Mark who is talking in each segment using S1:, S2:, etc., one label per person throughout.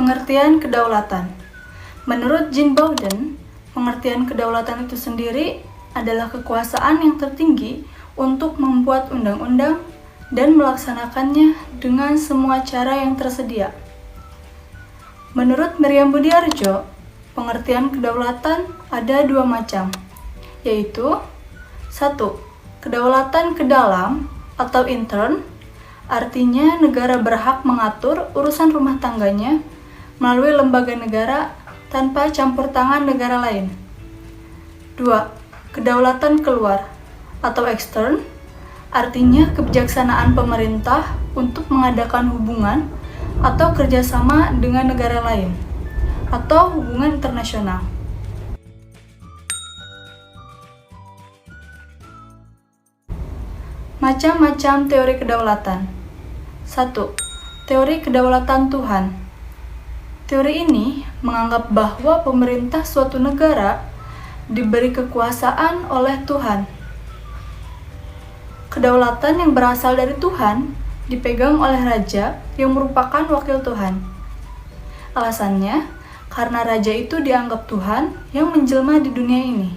S1: Pengertian kedaulatan. Menurut Jean Bowden, pengertian kedaulatan itu sendiri adalah kekuasaan yang tertinggi untuk membuat undang-undang dan melaksanakannya dengan semua cara yang tersedia. Menurut Miriam Budiarjo, pengertian kedaulatan ada dua macam, yaitu 1. Kedaulatan ke dalam atau intern, artinya negara berhak mengatur urusan rumah tangganya melalui lembaga negara tanpa campur tangan negara lain. 2. Kedaulatan keluar atau extern, artinya kebijaksanaan pemerintah untuk mengadakan hubungan atau kerjasama dengan negara lain atau hubungan internasional. Macam-macam teori kedaulatan. 1. Teori kedaulatan Tuhan. Teori ini menganggap bahwa pemerintah suatu negara diberi kekuasaan oleh Tuhan. Kedaulatan yang berasal dari Tuhan dipegang oleh raja yang merupakan wakil Tuhan. Alasannya, karena raja itu dianggap Tuhan yang menjelma di dunia ini.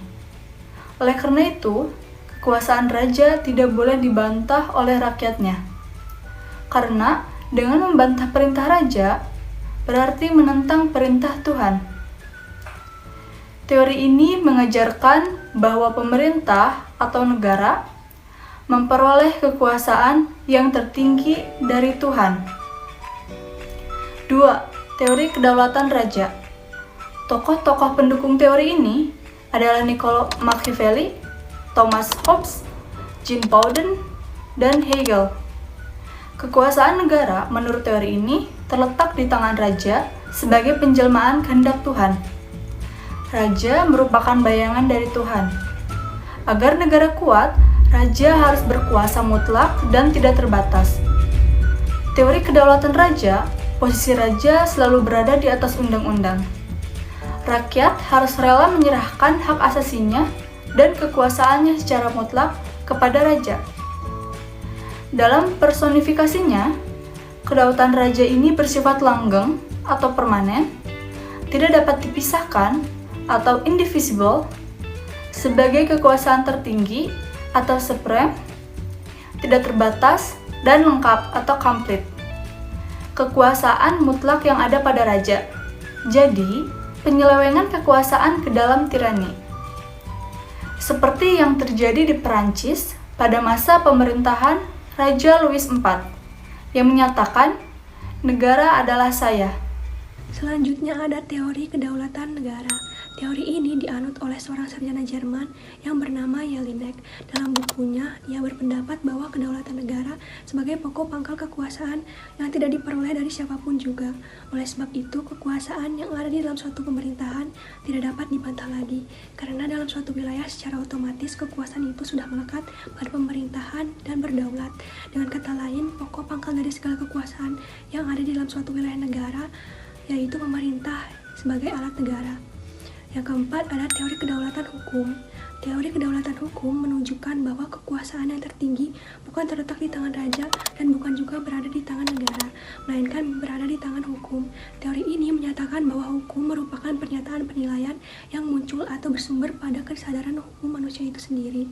S1: Oleh karena itu, kekuasaan raja tidak boleh dibantah oleh rakyatnya. Karena dengan membantah perintah raja, berarti menentang perintah Tuhan. Teori ini mengajarkan bahwa pemerintah atau negara memperoleh kekuasaan yang tertinggi dari Tuhan. 2. Teori kedaulatan raja. Tokoh-tokoh pendukung teori ini adalah Niccolo Machiavelli, Thomas Hobbes, Jean Bowden, dan Hegel. Kekuasaan negara menurut teori ini terletak di tangan raja sebagai penjelmaan kehendak Tuhan. Raja merupakan bayangan dari Tuhan. Agar negara kuat, raja harus berkuasa mutlak dan tidak terbatas. Teori kedaulatan raja, posisi raja selalu berada di atas undang-undang. Rakyat harus rela menyerahkan hak asasinya dan kekuasaannya secara mutlak kepada raja. Dalam personifikasinya, kedaulatan raja ini bersifat langgeng atau permanen, tidak dapat dipisahkan atau indivisible, sebagai kekuasaan tertinggi atau supreme, tidak terbatas, dan lengkap atau komplit. Kekuasaan mutlak yang ada pada raja. Jadi, penyelewengan kekuasaan ke dalam tirani. Seperti yang terjadi di Perancis pada masa pemerintahan Raja Louis IV, yang menyatakan, negara adalah saya.
S2: Selanjutnya ada teori kedaulatan negara. Teori ini dianut oleh seorang sarjana Jerman yang bernama Jelinek. Dalam bukunya, ia berpendapat bahwa kedaulatan negara sebagai pokok pangkal kekuasaan yang tidak diperoleh dari siapapun juga. Oleh sebab itu, kekuasaan yang ada di dalam suatu pemerintahan tidak dapat dibantah lagi, karena dalam suatu wilayah secara otomatis kekuasaan itu sudah melekat pada pemerintahan dan berdaulat. Dengan kata lain, pokok pangkal dari segala kekuasaan yang ada di dalam suatu wilayah negara, yaitu pemerintah sebagai alat negara. Yang keempat ada teori kedaulatan hukum. Teori kedaulatan hukum menunjukkan bahwa kekuasaan yang tertinggi bukan terletak di tangan raja dan bukan juga berada di tangan negara, melainkan berada di tangan hukum. Teori ini menyatakan bahwa hukum merupakan pernyataan penilaian yang muncul atau bersumber pada kesadaran hukum manusia itu sendiri.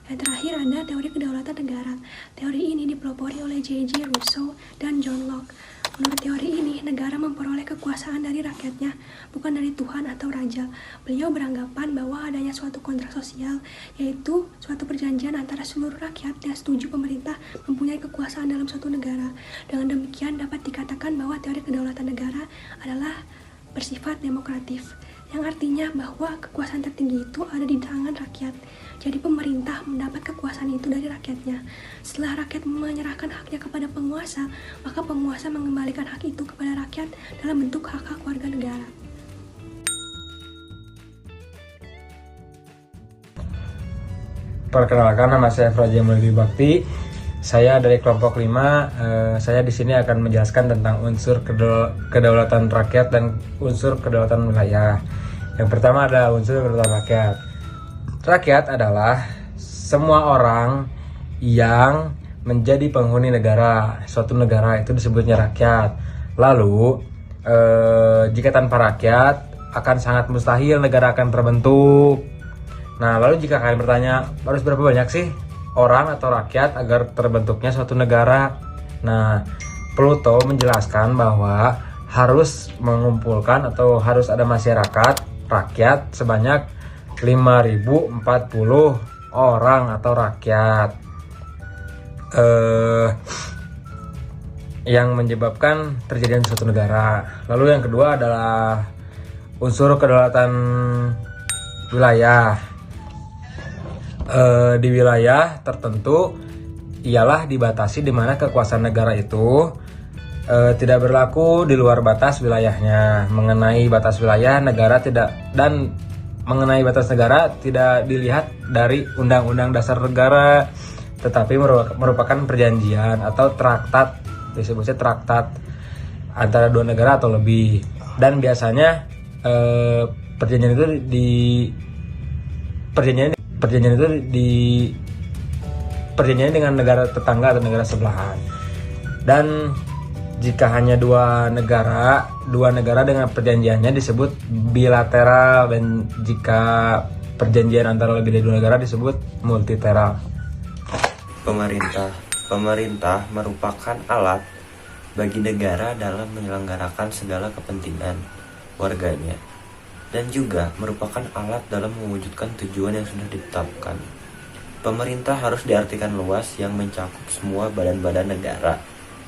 S2: Yang terakhir ada teori kedaulatan negara. Teori ini dipelopori oleh J.J. Rousseau dan John Locke. Menurut teori ini, negara memperoleh kekuasaan dari rakyatnya, bukan dari Tuhan atau raja. Beliau beranggapan bahwa adanya suatu kontrak sosial, yaitu suatu perjanjian antara seluruh rakyat yang setuju pemerintah mempunyai kekuasaan dalam suatu negara. Dengan demikian dapat dikatakan bahwa teori kedaulatan negara adalah bersifat demokratif, yang artinya bahwa kekuasaan tertinggi itu ada di tangan rakyat. Jadi pemerintah mendapat kekuasaan itu dari rakyatnya. Setelah rakyat menyerahkan haknya kepada penguasa, maka penguasa mengembalikan hak itu kepada rakyat dalam bentuk hak-hak warga negara.
S3: Perkenalkan, nama saya Fraja Mulidi Bakti. Saya dari kelompok 5. Saya di sini akan menjelaskan tentang unsur kedaulatan rakyat dan unsur kedaulatan wilayah. Yang pertama ada unsur kedaulatan rakyat. Rakyat adalah semua orang yang menjadi penghuni negara. Suatu negara itu disebutnya rakyat. Lalu, jika tanpa rakyat akan sangat mustahil negara akan terbentuk. Nah, lalu jika kalian bertanya, harus berapa banyak sih orang atau rakyat agar terbentuknya suatu negara? Nah, Pluto menjelaskan bahwa harus mengumpulkan atau harus ada masyarakat, rakyat sebanyak 5.040 orang atau rakyat. Yang menyebabkan terjadinya suatu negara. Lalu yang kedua adalah unsur kedaulatan wilayah. Di wilayah tertentu ialah dibatasi di mana kekuasaan negara itu tidak berlaku di luar batas wilayahnya. Mengenai batas wilayah negara mengenai batas negara tidak dilihat dari Undang-Undang Dasar Negara, tetapi merupakan perjanjian atau traktat, disebutnya traktat antara dua negara atau lebih. Dan biasanya perjanjian dengan negara tetangga atau negara sebelahan. Dan jika hanya dua negara dengan perjanjiannya disebut bilateral, dan jika perjanjian antara lebih dari dua negara disebut multilateral.
S4: Pemerintah merupakan alat bagi negara dalam menyelenggarakan segala kepentingan warganya, dan juga merupakan alat dalam mewujudkan tujuan yang sudah ditetapkan. Pemerintah harus diartikan luas yang mencakup semua badan-badan negara.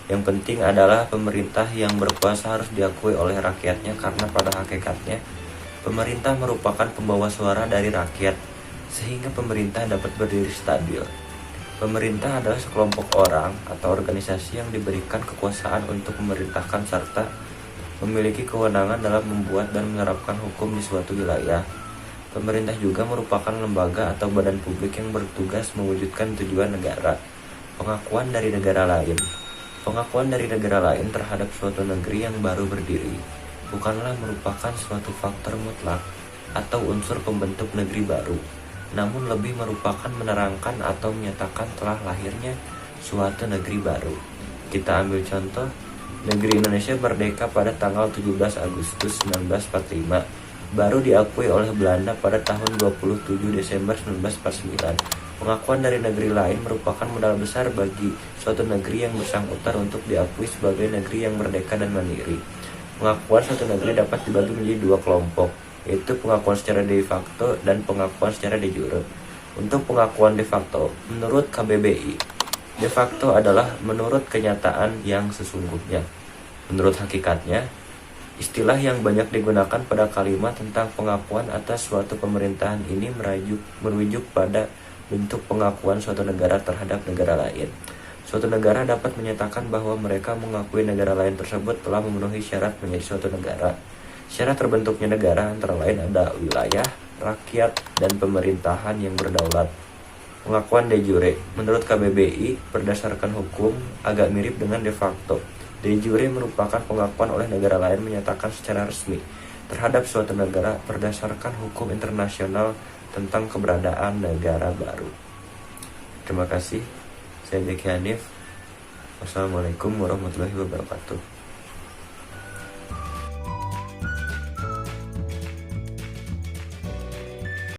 S4: Yang penting adalah pemerintah yang berkuasa harus diakui oleh rakyatnya, karena pada hakikatnya pemerintah merupakan pembawa suara dari rakyat, sehingga pemerintah dapat berdiri stabil. Pemerintah adalah sekelompok orang atau organisasi yang diberikan kekuasaan untuk memerintahkan serta memiliki kewenangan dalam membuat dan menerapkan hukum di suatu wilayah. Pemerintah juga merupakan lembaga atau badan publik yang bertugas mewujudkan tujuan negara. Pengakuan dari negara lain terhadap suatu negeri yang baru berdiri bukanlah merupakan suatu faktor mutlak atau unsur pembentuk negeri baru, namun lebih merupakan menerangkan atau menyatakan telah lahirnya suatu negeri baru. Kita ambil contoh, negeri Indonesia merdeka pada tanggal 17 Agustus 1945, baru diakui oleh Belanda pada tahun 27 Desember 1949. Pengakuan dari negeri lain merupakan modal besar bagi suatu negeri yang bersangkutan untuk diakui sebagai negeri yang merdeka dan mandiri. Pengakuan suatu negeri dapat dibagi menjadi dua kelompok, yaitu pengakuan secara de facto dan pengakuan secara de jure. Untuk pengakuan de facto, menurut KBBI, de facto adalah menurut kenyataan yang sesungguhnya. Menurut hakikatnya, istilah yang banyak digunakan pada kalimat tentang pengakuan atas suatu pemerintahan ini merujuk pada bentuk pengakuan suatu negara terhadap negara lain. Suatu negara dapat menyatakan bahwa mereka mengakui negara lain tersebut telah memenuhi syarat menjadi suatu negara. Syarat terbentuknya negara antara lain ada wilayah, rakyat, dan pemerintahan yang berdaulat. Pengakuan de jure, menurut KBBI, berdasarkan hukum, agak mirip dengan de facto. De jure merupakan pengakuan oleh negara lain menyatakan secara resmi terhadap suatu negara berdasarkan hukum internasional tentang keberadaan negara baru. Terima kasih. Saya Zeki Hanif. Wassalamualaikum warahmatullahi wabarakatuh.